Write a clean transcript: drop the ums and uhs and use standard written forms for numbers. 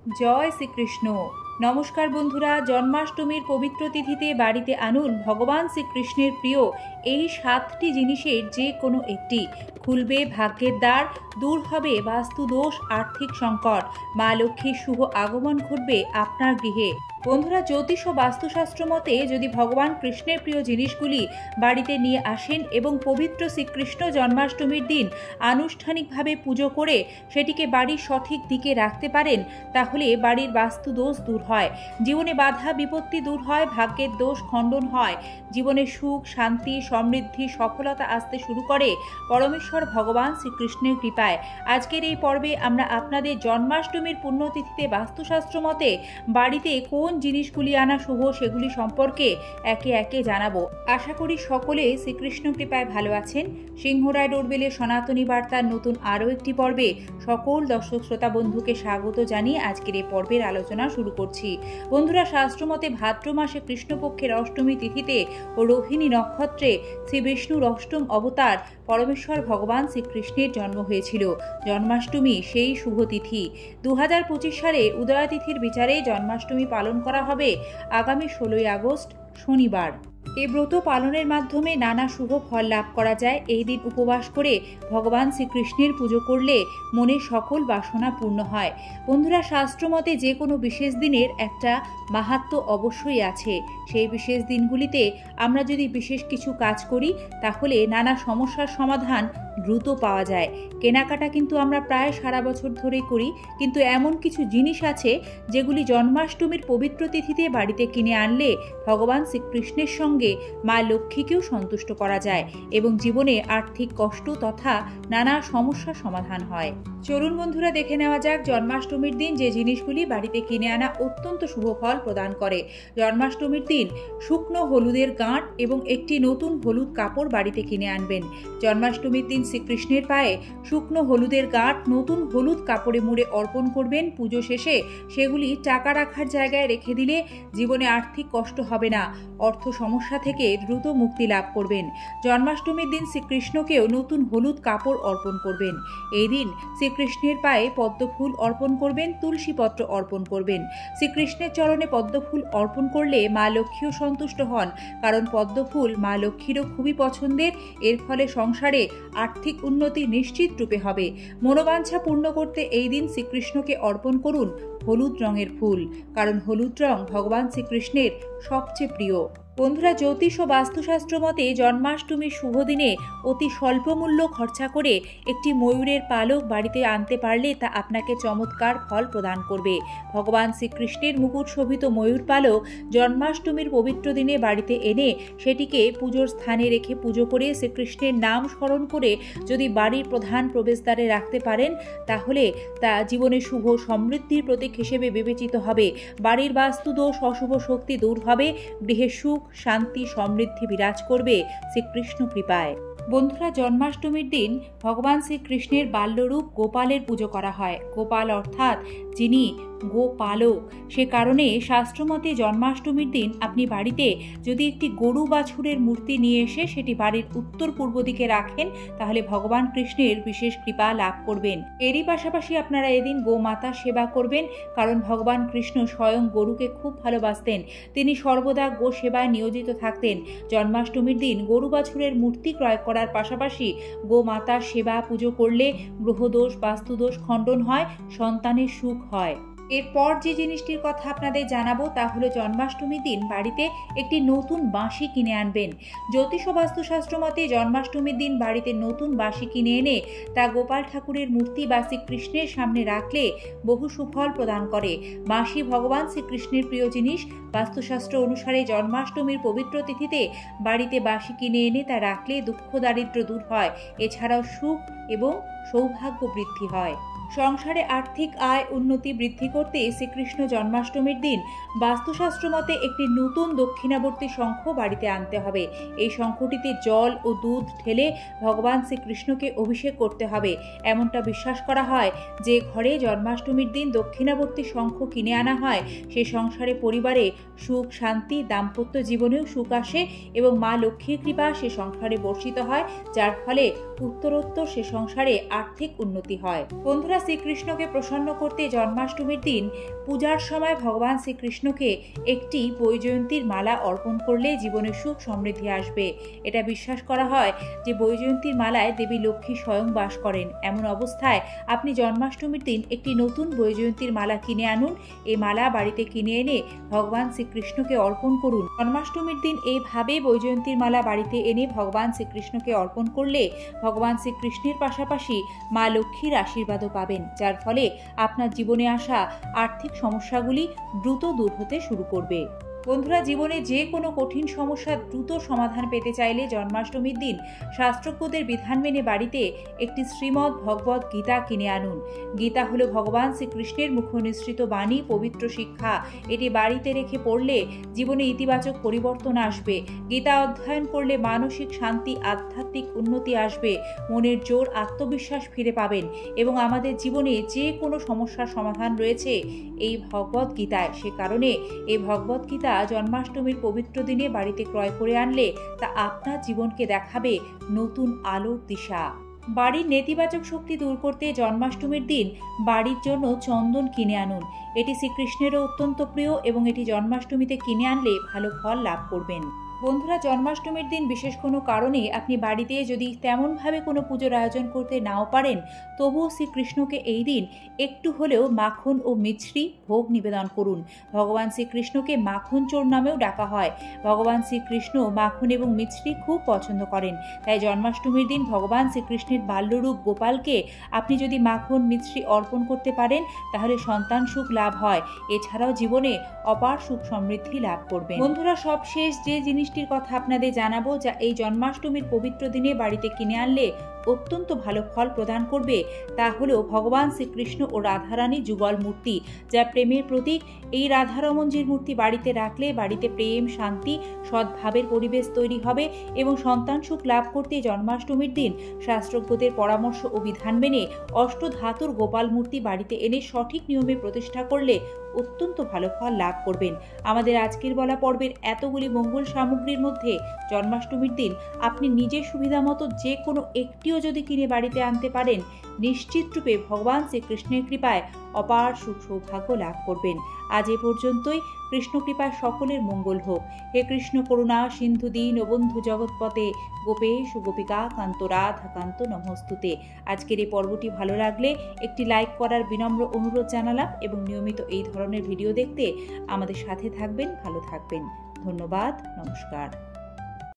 জয় শ্রীকৃষ্ণ। নমস্কার বন্ধুরা, জন্মাষ্টমীর পবিত্র তিথিতে বাড়িতে আনুন ভগবান শ্রীকৃষ্ণের প্রিয় এই 7টি জিনিসের যে কোনো একটি। খুলবে ভাগ্যের দ্বার, দূর হবে বাস্তু দোষ, আর্থিক সংকট, মা লক্ষ্মীর শুভ আগমন ঘটবে আপনার গৃহে। বন্ধুরা, জ্যোতিষ ও বাস্তুশাস্ত্র মতে যদি ভগবান কৃষ্ণের প্রিয় জিনিসগুলি বাড়িতে নিয়ে আসেন এবং পবিত্র শ্রীকৃষ্ণ জন্মাষ্টমীর দিন আনুষ্ঠানিকভাবে পুজো করে সেটিকে বাড়ির সঠিক দিকে রাখতে পারেন, তাহলে বাড়ির বাস্তু দোষ দূর হয়, জীবনে বাধা বিপত্তি দূর হয়, ভাগ্যের দোষ খণ্ডন হয়, জীবনে সুখ শান্তি সমৃদ্ধি সফলতা আসতে শুরু করে পরমেশ্বর ভগবান শ্রীকৃষ্ণের কৃপায়। আজকের এই পর্বে আমরা আপনাদের জন্মাষ্টমীর পুণ্যতিথিতে বাস্তুশাস্ত্র মতে বাড়িতে কোন জিনিসগুলি আনা শুভ সেগুলি সম্পর্কে একে একে জানাবো। আশা করি সকলে শ্রীকৃষ্ণ কৃপায় ভালো আছেন। সিংহরায় ডোরবেলের সনাতনী বার্তার নতুন আরও একটি পর্বে সকল দর্শক শ্রোতা বন্ধুকে স্বাগত জানিয়ে আজকের এই পর্বের আলোচনা শুরু করছি। বন্ধুরা, শাস্ত্রমতে ভাদ্র মাসে কৃষ্ণপক্ষের অষ্টমী তিথিতে ও রোহিণী নক্ষত্রে শ্রী বিষ্ণুর অষ্টম অবতার পরমেশ্বর ভগবান শ্রীকৃষ্ণের জন্ম হয়েছিল। জন্মাষ্টমী সেই শুভ তিথি। 2025 সালে উদয়া তিথির বিচারে জন্মাষ্টমী পালন করা হবে আগামী 16ই আগস্ট শনিবার। এই ব্রত পালনের মাধ্যমে নানা শুভ ফল লাভ করা যায়। এই দিন উপবাস করে ভগবান শ্রীকৃষ্ণের পুজো করলে মনের সকল বাসনা পূর্ণ হয়। বন্ধুরা, শাস্ত্রমতে যে কোনো বিশেষ দিনের একটা মাহাত্ম্য অবশ্যই আছে। সেই বিশেষ দিনগুলিতে আমরা যদি বিশেষ কিছু কাজ করি তাহলে নানা সমস্যার সমাধান দ্রুত পাওয়া যায়। কেনাকাটা কিন্তু আমরা প্রায় সারা বছর ধরেই করি, কিন্তু এমন কিছু জিনিস আছে যেগুলি জন্মাষ্টমীর পবিত্র তিথিতে বাড়িতে কিনে আনলে ভগবান শ্রীকৃষ্ণের সঙ্গে মা লক্ষ্মীকেও সন্তুষ্ট করা যায় এবং জীবনে আর্থিক কষ্ট তথা নানা সমস্যার সমাধান হয়। চলুন বন্ধুরা, দেখে নেওয়া যাক জন্মাষ্টমীর দিন যে জিনিসগুলি বাড়িতে কিনে আনা অত্যন্ত শুভ ফল প্রদান করে। জন্মাষ্টমীর দিন শুকনো হলুদের গাঁট এবং একটি নতুন হলুদ কাপড় বাড়িতে কিনে আনবেন। জন্মাষ্টমীর দিন শ্রীকৃষ্ণের পায়ে শুকনো হলুদের গাঁট নতুন হলুদ কাপড়ে মুড়ে অর্পণ করবেন। পুজো শেষে সেগুলি টাকা রাখার জায়গায় রেখে দিলে জীবনে আর্থিক কষ্ট হবে না, অর্থ সমস্যা থেকে দ্রুত মুক্তি লাভ করবেন। জন্মাষ্টমীর দিন শ্রীকৃষ্ণকেও নতুন হলুদ কাপড় অর্পণ করবেন। এই দিন শ্রীকৃষ্ণের পায়ে পদ্মফুল অর্পণ করবেন, তুলসী পত্র অর্পণ করবেন। শ্রীকৃষ্ণের চরণে পদ্মফুল অর্পণ করলে মা লক্ষ্মীও সন্তুষ্ট হন, কারণ পদ্মফুল মা লক্ষ্মীরও খুবই পছন্দের। এর ফলে সংসারে আর্থিক উন্নতি নিশ্চিত রূপে হবে। মনোবাঞ্ছা পূর্ণ করতে এই দিন শ্রীকৃষ্ণকে অর্পণ করুন হলুদ রঙের ফুল, কারণ হলুদ রং ভগবান শ্রীকৃষ্ণের সবচেয়ে প্রিয়। বন্ধুরা, জ্যোতিষ ও বাস্তুশাস্ত্র মতে জন্মাষ্টমীর শুভ দিনে অতি স্বল্প মূল্য খরচা করে একটি ময়ূরের পালক বাড়িতে আনতে পারলে তা আপনাকে চমৎকার ফল প্রদান করবে। ভগবান শ্রীকৃষ্ণের মুকুট শোভিত ময়ূর পালক জন্মাষ্টমীর পবিত্র দিনে বাড়িতে এনে সেটিকে পুজোর স্থানে রেখে পুজো করে শ্রীকৃষ্ণের নাম স্মরণ করে যদি বাড়ির প্রধান প্রবেশদ্বারে রাখতে পারেন তাহলে তা জীবনে শুভ সমৃদ্ধির প্রতীক হিসেবে বিবেচিত হবে। বাড়ির বাস্তু দোষ অশুভ শক্তি দূর হবে, গৃহে সুখ শান্তি সমৃদ্ধি বিরাজ করবে শ্রীকৃষ্ণ কৃপায়। বন্ধুরা, জন্মাষ্টমীর দিন ভগবান শ্রীকৃষ্ণের বাল্যরূপ গোপালের পুজো করা হয়। গোপাল অর্থাৎ যিনি গোপালক, সে কারণে শাস্ত্রমতে জন্মাষ্টমীর দিন আপনি বাড়িতে যদি একটি গরু বাছুরের মূর্তি নিয়ে এসে সেটি বাড়ির উত্তর পূর্ব দিকে রাখেন তাহলে ভগবান কৃষ্ণের বিশেষ কৃপা লাভ করবেন। এরই পাশাপাশি আপনারা এদিন গোমাতা সেবা করবেন, কারণ ভগবান কৃষ্ণ স্বয়ং গরুকে খুব ভালোবাসতেন। তিনি সর্বদা গো সেবায় নিয়োজিত থাকতেন। জন্মাষ্টমীর দিন গরু বাছুরের মূর্তি ক্রয় করার পাশাপাশি গোমাতার সেবা পুজো করলে গ্রহদোষ বাস্তুদোষ খণ্ডন হয়, সন্তানের সুখ হয়। এরপর যে জিনিসটির কথা আপনাদের জানাবো তা হলো জন্মাষ্টমীর দিন বাড়িতে একটি নতুন বাঁশি কিনে আনবেন। জ্যোতিষ ও বাস্তুশাস্ত্র মতে জন্মাষ্টমীর দিন বাড়িতে নতুন বাঁশি কিনে এনে তা গোপাল ঠাকুরের মূর্তি বা শ্রীকৃষ্ণের সামনে রাখলে বহু সুফল প্রদান করে। বাঁশি ভগবান শ্রীকৃষ্ণের প্রিয় জিনিস। বাস্তুশাস্ত্র অনুসারে জন্মাষ্টমীর পবিত্র তিথিতে বাড়িতে বাঁশি কিনে এনে তা রাখলে দুঃখ দারিদ্র্য দূর হয়, এছাড়াও সুখ এবং সৌভাগ্য বৃদ্ধি হয়। সংসারে আর্থিক আয় উন্নতি বৃদ্ধি করতে শ্রীকৃষ্ণ জন্মাষ্টমীর দিন বাস্তুশাস্ত্র মতে একটি নতুন দক্ষিণাবর্তী শঙ্খ বাড়িতে আনতে হবে। এই শঙ্খটিতে জল ও দুধ ঢেলে ভগবান শ্রীকৃষ্ণকে অভিষেক করতে হবে। এমনটা বিশ্বাস করা হয় যে ঘরে জন্মাষ্টমীর দিন দক্ষিণাবর্তী শঙ্খ কিনে আনা হয় সে সংসারে পরিবারে সুখ শান্তি দাম্পত্য জীবনেও সুখ আসে এবং মা লক্ষ্মীর কৃপা সে সংসারে বর্ষিত হয়, যার ফলে উত্তরোত্তর সে সংসারে আর্থিক উন্নতি হয়। বন্ধুরা, বন্ধুরা, শ্রীকৃষ্ণকে প্রসন্ন করতে জন্মাষ্টমীর দিন পূজার সময় ভগবান শ্রীকৃষ্ণকে একটি বৈজয়ন্তীর মালা অর্পণ করলে জীবনে সুখ সমৃদ্ধি আসবে। এটা বিশ্বাস করা হয় যে বৈজয়ন্তীর মালায় দেবী লক্ষ্মী স্বয়ং বাস করেন। এমন অবস্থায় আপনি জন্মাষ্টমীর দিন একটি নতুন বৈজয়ন্তীর মালা কিনে আনুন। এই মালা বাড়িতে কিনে এনে ভগবান শ্রীকৃষ্ণকে অর্পণ করুন। জন্মাষ্টমীর দিন এইভাবে বৈজয়ন্তীর মালা বাড়িতে এনে ভগবান শ্রীকৃষ্ণকে অর্পণ করলে ভগবান শ্রীকৃষ্ণের পাশাপাশি মা লক্ষ্মীর আশীর্বাদও পাবেন, যার ফলে আপনার জীবনে আসা আর্থিক সমস্যাগুলি দ্রুত দূর হতে শুরু করবে। বন্ধুরা, জীবনে যে কোনো কঠিন সমস্যার দ্রুত সমাধান পেতে চাইলে জন্মাষ্টমীর দিন শাস্ত্রজ্ঞদের বিধান মেনে বাড়িতে একটি শ্রীমদ্ ভগবত গীতা কিনে আনুন। গীতা হলো ভগবান শ্রীকৃষ্ণের মুখনিসৃত বাণী, পবিত্র শিক্ষা। এটি বাড়িতে রেখে পড়লে জীবনে ইতিবাচক পরিবর্তন আসবে। গীতা অধ্যয়ন করলে মানসিক শান্তি, আধ্যাত্মিক উন্নতি আসবে, মনের জোর, আত্মবিশ্বাস ফিরে পাবেন এবং আমাদের জীবনে যে কোনো সমস্যার সমাধান রয়েছে এই ভগবত গীতায়। সে কারণে এই ভগবত গীতা জন্মাষ্টমীর পবিত্র দিনে বাড়িতে ক্রয় করে আনলে তা আপনার জীবনকে দেখাবে নতুন আলোর দিশা। বাড়ির নেতিবাচক শক্তি দূর করতে জন্মাষ্টমীর দিন বাড়ির জন্য চন্দন কিনে আনুন। এটি শ্রীকৃষ্ণেরও অত্যন্ত প্রিয় এবং এটি জন্মাষ্টমীতে কিনে আনলে ভালো ফল লাভ করবেন। বন্ধুরা, জন্মাষ্টমীর দিন বিশেষ কোনো কারণে আপনি বাড়িতে যদি তেমনভাবে কোনো পুজোর আয়োজন করতে নাও পারেন, তবুও শ্রীকৃষ্ণকে এই দিন একটু হলেও মাখন ও মিছরি ভোগ নিবেদন করুন। ভগবান শ্রীকৃষ্ণকে মাখন চোর নামেও ডাকা হয়। ভগবান শ্রীকৃষ্ণ মাখন এবং মিছরি খুব পছন্দ করেন। তাই জন্মাষ্টমীর দিন ভগবান শ্রীকৃষ্ণের বাল্যরূপ গোপালকে আপনি যদি মাখন মিছরি অর্পণ করতে পারেন তাহলে সন্তান সুখ লাভ হয়। এছাড়াও জীবনে অপার সুখ সমৃদ্ধি লাভ করবেন। বন্ধুরা, সবশেষ যে জিনিসটির কথা আপনাদের জানাবো, যা এই জন্মাষ্টমীর পবিত্র দিনে বাড়িতে কিনে আনলে অত্যন্ত ভালো ফল প্রদান করবে, তা হলো ভগবান শ্রীকৃষ্ণ ও রাধারানী যুগল মূর্তি, যা প্রেমের প্রতীক। এই রাধারমণজির মূর্তি বাড়িতে রাখলে বাড়িতে প্রেম, শান্তি, সদ্ভাবের পরিবেশ তৈরি হবে এবং সন্তান সুখ লাভ করতে জন্মাষ্টমীর দিন শাস্ত্রজ্ঞদের পরামর্শ ও বিধান মেনে অষ্টধাতুর গোপাল মূর্তি বাড়িতে এনে সঠিক নিয়মে প্রতিষ্ঠা করলে অত্যন্ত ভালো ফল লাভ করবেন। আমাদের আজকের বলা পর্বের এতগুলি মঙ্গল সামগ্রীর মধ্যে জন্মাষ্টমীর দিন আপনি নিজের সুবিধা মতো যে কোনো একটিও যদি কিনে বাড়িতে আনতে পারেন, নিশ্চিত রূপে ভগবান শ্রীকৃষ্ণের কৃপায় অপার সুখ সৌভাগ্য লাভ করবেন। আজ এ পর্যন্তই। কৃষ্ণ কৃপায় সকলের মঙ্গল হোক। হে কৃষ্ণ করুণা সিন্ধু দীন বন্ধু জগৎপতে গোপেশ গোপিকা কান্ত রাধা কান্ত নমস্তুতে। আজকের এই পর্বটি ভালো লাগলে একটি লাইক করার বিনম্র অনুরোধ জানালাম এবং নিয়মিত এই ধরনের ভিডিও দেখতে আমাদের সাথে থাকবেন। ভালো থাকবেন। ধন্যবাদ। নমস্কার।